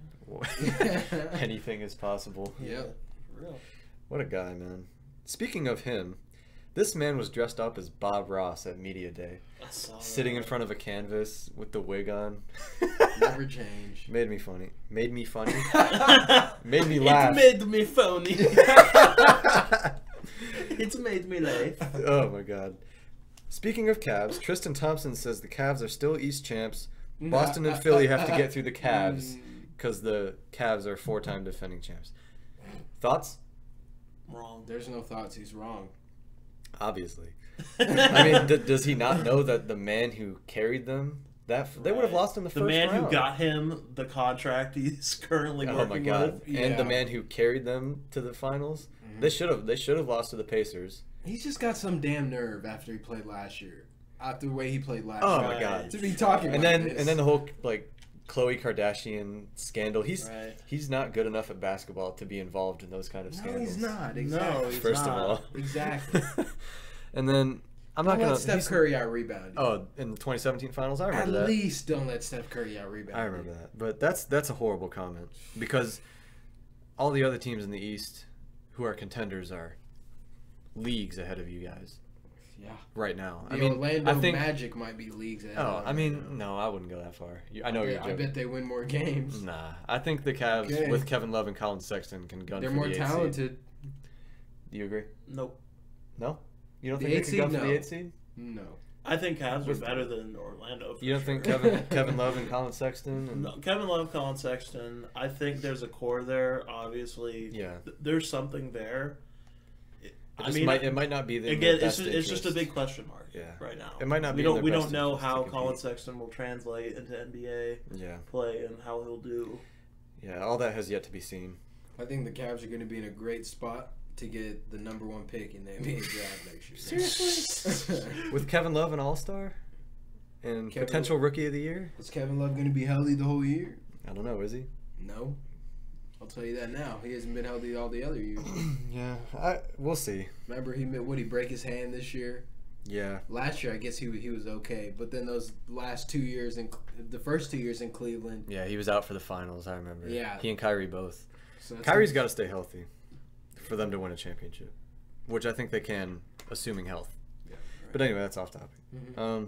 Anything is possible. Yeah. For real. What a guy, man. Speaking of him, this man was dressed up as Bob Ross at Media Day, sitting in front of a canvas with the wig on. Never change. Made me funny. Made me funny. Made me laugh. It made me funny. It's made me laugh. Oh my God. Speaking of Cavs, Tristan Thompson says the Cavs are still East champs. Boston and Philly have to get through the Cavs because the Cavs are 4-time defending champs. Thoughts? Wrong. There's no thoughts. He's wrong. Obviously. I mean, does he not know that the man who carried them, they would have lost in the first round? The man who got him the contract he's currently working with. Oh my God. And the man who carried them to the finals. They should have lost to the Pacers. He's just got some damn nerve after he played last year. After the way he played last year. Oh my God. To be talking and about then this. And then the whole Khloe Kardashian scandal. He's not good enough at basketball to be involved in those kind of scandals. No, he's not. Exactly. No, he's First not. of all. Exactly. And then I'm not gonna let Steph Curry out rebound. Oh, in the 2017 finals, I remember that. At least don't let Steph Curry out rebound. I remember that, but that's a horrible comment because all the other teams in the East who are contenders are leagues ahead of you guys. Yeah. Right now, I mean, Orlando Magic might be leagues ahead. Oh, I mean, no, I wouldn't go that far. I know you're joking. I bet they win more games. Nah, I think the Cavs with Kevin Love and Colin Sexton can gun. They're for more the 8th talented. seed. Do you agree? Nope. No? You don't The think they 8th can go seed? for No. the 8th seed? No. I think Cavs are better than Orlando. You don't think Kevin Love and Colin Sexton? And... No, Kevin Love, Colin Sexton. I think there's a core there. Obviously, Yeah. There's something there. It might not be the again. best It's just a interest. big question mark. Yeah. Right now, It might not be. We in their don't best know interest to how compete. Colin Sexton will translate into NBA play and how he'll do. Yeah, all that has yet to be seen. I think the Cavs are going to be in a great spot to get the #1 pick in the NBA draft next year. Seriously? With Kevin Love an All-Star and Kevin potential Rookie of the Year? Is Kevin Love going to be healthy the whole year? I don't know. Is he? No. I'll tell you that now. He hasn't been healthy all the other years. Yeah, we'll see. Remember, he break his hand this year? Yeah. Last year, I guess he was okay, but then those last 2 years, the first 2 years in Cleveland. Yeah, he was out for the finals. I remember. Yeah. He and Kyrie both. So Kyrie's got to stay healthy for them to win a championship, which I think they can, assuming health. Yeah, right. But anyway, that's off topic. Mm-hmm.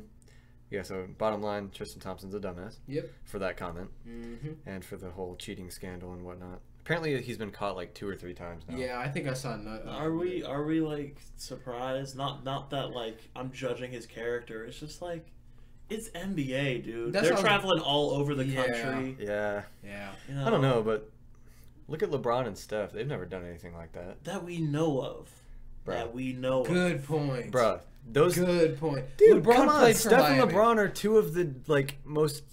Yeah. So bottom line, Tristan Thompson's a dumbass. Yep. For that comment Mm-hmm. and for the whole cheating scandal and whatnot. Apparently, he's been caught like 2 or 3 times now. Yeah, I think I saw. Are we like surprised? Not that like I'm judging his character. It's just like it's NBA, dude. They're traveling all over the country. Yeah. Yeah. You know, I don't know, but look at LeBron and Steph. They've never done anything like that. That we know of. Bruh. That we know. Good point, Bruh. Those Good point. Dude, LeBron come on. played for Steph and Miami. LeBron are 2 of the most.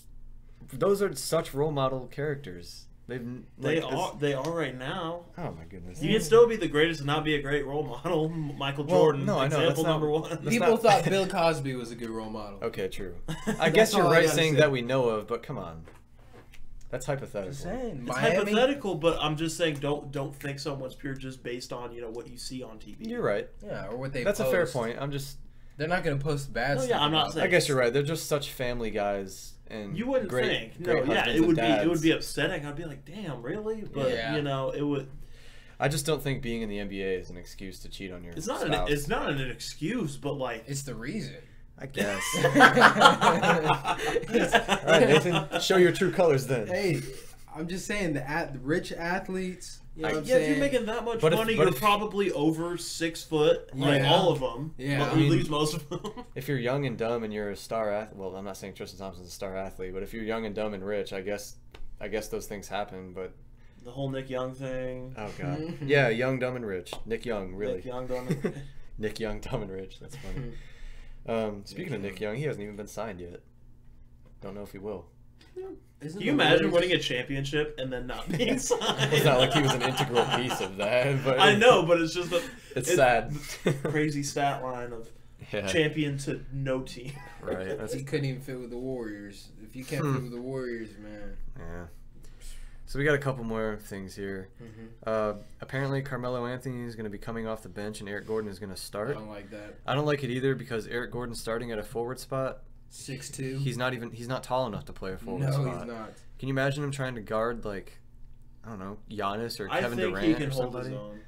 Those are such role model characters. They are right now. Oh my goodness. You can still be the greatest and not be a great role model. Michael Jordan, no, I know, example that's not- number 1. People thought Bill Cosby was a good role model. Okay, true. I guess you're all I right gotta saying say. that we know of, but come on. That's hypothetical. Just saying, It's Miami. hypothetical, but I'm just saying don't think someone's pure just based on what you see on TV. You're right. Yeah, or what they. That's post. a fair point. I'm just. They're not going to post bad No, stuff. yeah, I'm not about saying- I guess you're right. They're just such family guys and You wouldn't great, think. great No, yeah, husbands it would and dads. it would be upsetting. I'd be like, damn, really? But Yeah. it would. I just don't think being in the NBA is an excuse to cheat on your It's not spouse. it's not an excuse, but like It's the reason. I guess. All All right, Nathan, show your true colors then. Hey, I'm just saying the rich athletes. You know what I'm if saying? you're making that much But if- money, but you're if- probably over 6 foot, like Yeah. all of them. Yeah. but I you mean- lose most of them. If you're young and dumb and you're a star athlete, well, I'm not saying Tristan Thompson's a star athlete, but if you're young and dumb and rich, I guess those things happen. But The whole Nick Young thing. oh god, yeah, young, dumb, and rich. Nick Young, really. Nick Young done. Nick Young, dumb and rich. That's funny. Speaking of Nick Young, he hasn't even been signed yet. Don't know if he will. Can you imagine winning a championship and then not being signed? It's not like he was an integral piece of that, but I know, but it's just it's sad. crazy stat line of Yeah, champion to no team. right. That's He couldn't even fit with the Warriors. If you can't fit with the Warriors, man. yeah. So we got a couple more things here. Apparently, Carmelo Anthony is going to be coming off the bench, and Eric Gordon is going to I start. don't like that. I don't like it either because Eric Gordon's starting at a forward spot. 6'2". He's not tall enough to play a forward No, spot. he's not. Can you imagine him trying to guard like, I don't know, Giannis or I Kevin think Durant he can or hold somebody? his own.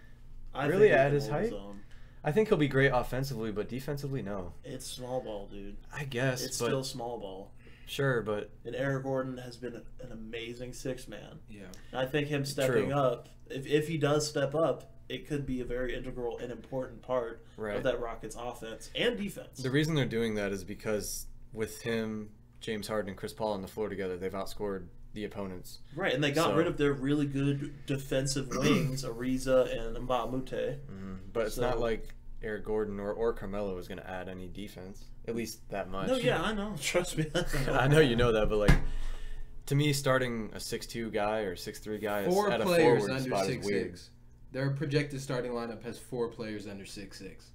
I Really, think he at can his hold height? own. I think he'll be great offensively, but defensively, no. It's small ball, dude. I guess, It's but still small ball. sure, but And Eric Gordon has been an amazing 6-man. Yeah. And I think him stepping True. up, if he does step up, it could be a very integral and important part Right. of that Rockets offense and defense. the reason they're doing that is because with him, James Harden, and Chris Paul on the floor together, they've outscored the opponents. Right, and they got So- rid of their really good defensive wings, Ariza and Mbamute. But it's So- not like Eric Gordon or Carmelo is going to add any defense, at least that much. No, yeah, I know. Trust me. I know you know that, but like to me, starting a 6'2" guy or 6'3" guy Four at a players forward under spot is 6'6". weird. Their projected starting lineup has 4 players under 6'6".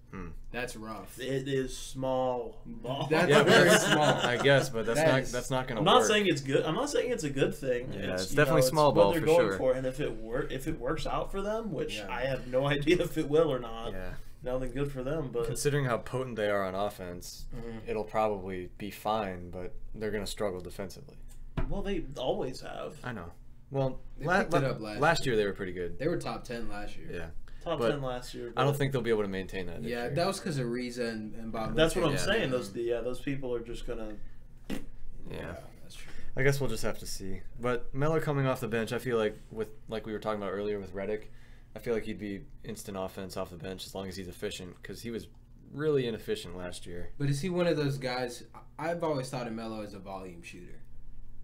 That's rough. It is small ball. That's Yeah, very but- small. I guess, but that's That not is- that's not going to I'm work. not saying it's good. I'm not saying it's a good thing. Yeah, it's you definitely know, small what ball they're for going sure. for, and if it works out for them, which Yeah. I have no idea if it will or not. Yeah. Nothing good for them, but Considering how potent they are on offense, it'll probably be fine, but they're going to struggle defensively. well, they always have I know. Well, They picked it up last year they were pretty good. They were top 10 last year. Yeah. top but 10 last year. I don't but think they'll be able to maintain that this Yeah, year. that was because of Ariza and Bob. that's what I'm Yeah. saying. Those people are just gonna. Yeah. That's true. I guess we'll just have to see. But Melo coming off the bench, I feel like we were talking about earlier with Redick, I feel like he'd be instant offense off the bench as long as he's efficient, because he was really inefficient last year. But is he one of those guys? I've always thought of Melo as a volume shooter.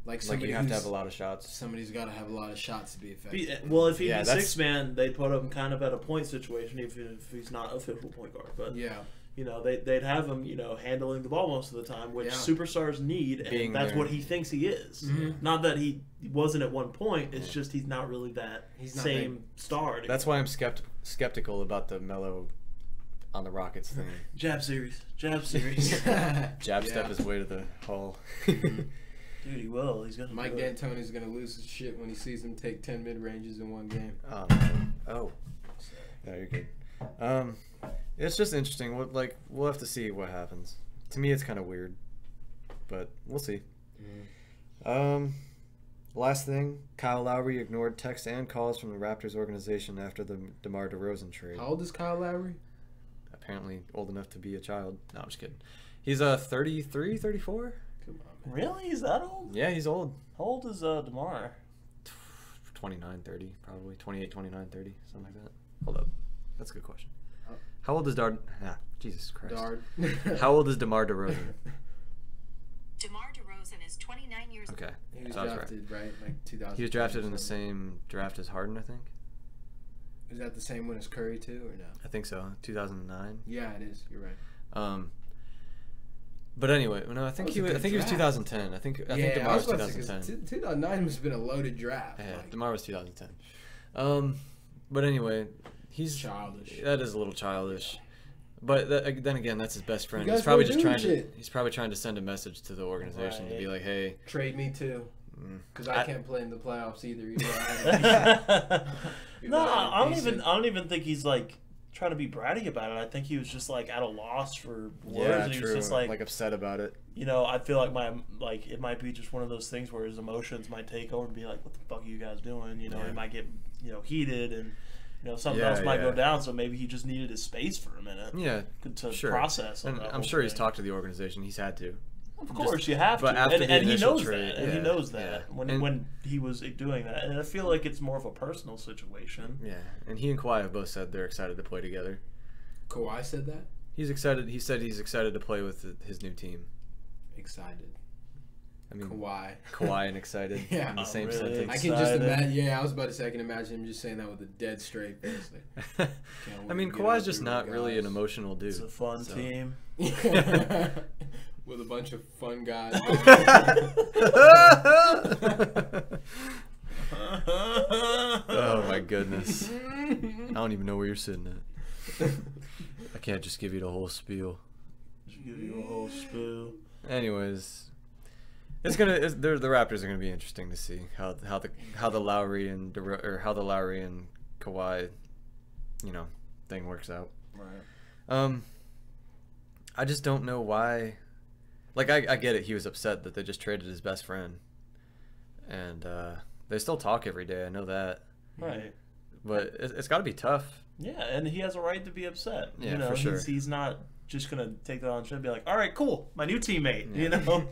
Like you have to have a lot of shots. Somebody's got to have a lot of shots to be effective. Well, if he's a six man, they put him kind of at a point situation if he's not official point guard. But yeah. You know, they'd have him, handling the ball most of the time, which superstars need, and that's what he thinks he is. Mm-hmm. Not that he wasn't at one point, it's just he's not really that same star anymore. That's why I'm skeptical about the Melo on the Rockets thing. Jab series. Jab step his way to the hall. Dude, he will. He's gonna. Mike D'Antoni's gonna lose his shit when he sees him take 10 mid ranges in one game. Oh, man. Yeah, you're good. It's just interesting. We'll have to see what happens. To me, it's kind of weird, but we'll see. Last thing, Kyle Lowry ignored texts and calls from the Raptors organization after the DeMar DeRozan trade. How old is Kyle Lowry? Apparently old enough to be a child. No, I'm just kidding. He's 33, 34. Come on, man. Really? He's that old? Yeah, he's old. How old is DeMar? 29, 30, probably. 28, 29, 30, something like that. Hold up. That's a good question. How old is Jesus Christ. How old is DeMar DeRozan? DeMar DeRozan is 29 years old. Okay. He was drafted, right? Like 2000. He was drafted in the same draft as Harden, I think. Is that the same one as Curry, too, or no? I think so. 2009. Yeah, it is. You're right. But anyway, no, I think he was 2010. I think DeMar was 2010. 2009 has been a loaded draft. Yeah, DeMar was 2010. But anyway, he's childish. That is a little childish. But then again, that's his best friend. He's probably just trying to send a message to the organization to be like, "Hey, trade me too." Because I can't play in the playoffs either. No, I don't even think he's like trying to be bratty about it. I think he was just like at a loss for words. Yeah, and he true. was just like upset about it. I feel like it might be just one of those things where his emotions might take over and be like, "What the fuck are you guys doing?" He might get heated and something else might go down. So maybe he just needed his space for a minute. Yeah, to process. And I'm sure he's talked to the organization. He's had to. Of course, you have to, and he knows that, and he knows that when he was doing that, and I feel like it's more of a personal situation. Yeah, and he and Kawhi have both said they're excited to play together. Kawhi said that? He's excited. He said he's excited to play with his new team. Excited. I mean, Kawhi and excited. Yeah, in the same really sentence. I can just imagine. Yeah, I was about to say I can imagine him just saying that with a dead straight face. Like, I mean, Kawhi's just not really an emotional dude. It's a fun team. With a bunch of fun guys. Oh my goodness. I don't even know where you're sitting at. I can't just give you the whole spiel. Anyways, the Raptors are gonna be interesting to see how the Lowry and Kawhi, thing works out. Right. I just don't know why. Like, I get it. He was upset that they just traded his best friend. And they still talk every day. I know that. Right. But it's got to be tough. Yeah, and he has a right to be upset. Yeah, for sure. He's not just going to take that on and be like, all right, cool, my new teammate,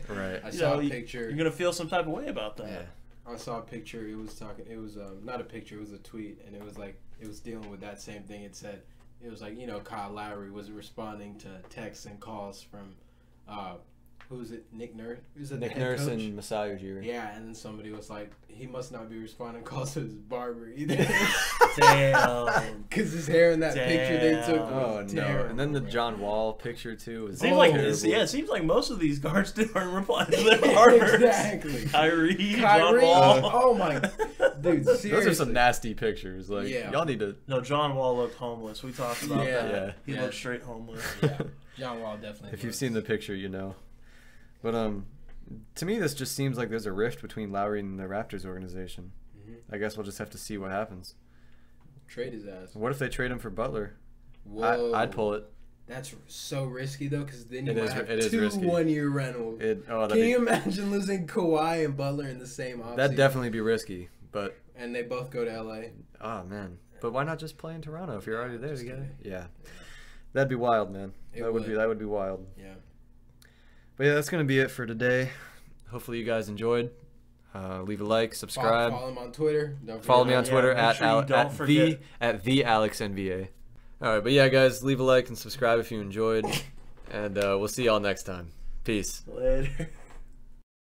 Right. I saw a picture. You're going to feel some type of way about that. Yeah. I saw a picture. It was not a picture. It was a tweet. And it was like, it was dealing with that same thing. It said, it was like, Kyle Lowry was responding to texts and calls from, who was it? Nick Nurse? Nick Nurse and Masai Ujiri. Yeah, and then somebody was like, he must not be responding calls to his barber either. Damn. Because his hair in that picture they took was terrible. And then the John Wall picture too was it seems like most of these guards aren't replying to their barbers. Exactly. Kyrie, John Wall. Oh my, dude, seriously. Those are some nasty pictures. Like, y'all need to. No, John Wall looked homeless. We talked about that. Yeah. He looked straight homeless. Yeah. John Wall definitely. If you've seen the picture, you know. But to me, this just seems like there's a rift between Lowry and the Raptors organization. I guess we'll just have to see what happens. Trade his ass. What if they trade him for Butler? Whoa. I'd pull it. That's so risky though, because then you have two 1-year rentals. Can you imagine losing Kawhi and Butler in the same offseason? That'd definitely be risky, but. And they both go to LA. Oh man, but why not just play in Toronto if you're already there together? Yeah, that'd be wild, man. That would be wild. Yeah. But yeah, that's gonna be it for today. Hopefully you guys enjoyed. Leave a like, subscribe. Follow him on Twitter. Follow me on Twitter at the AlexNVA. All right, but yeah, guys, leave a like and subscribe if you enjoyed, and we'll see y'all next time. Peace. Later.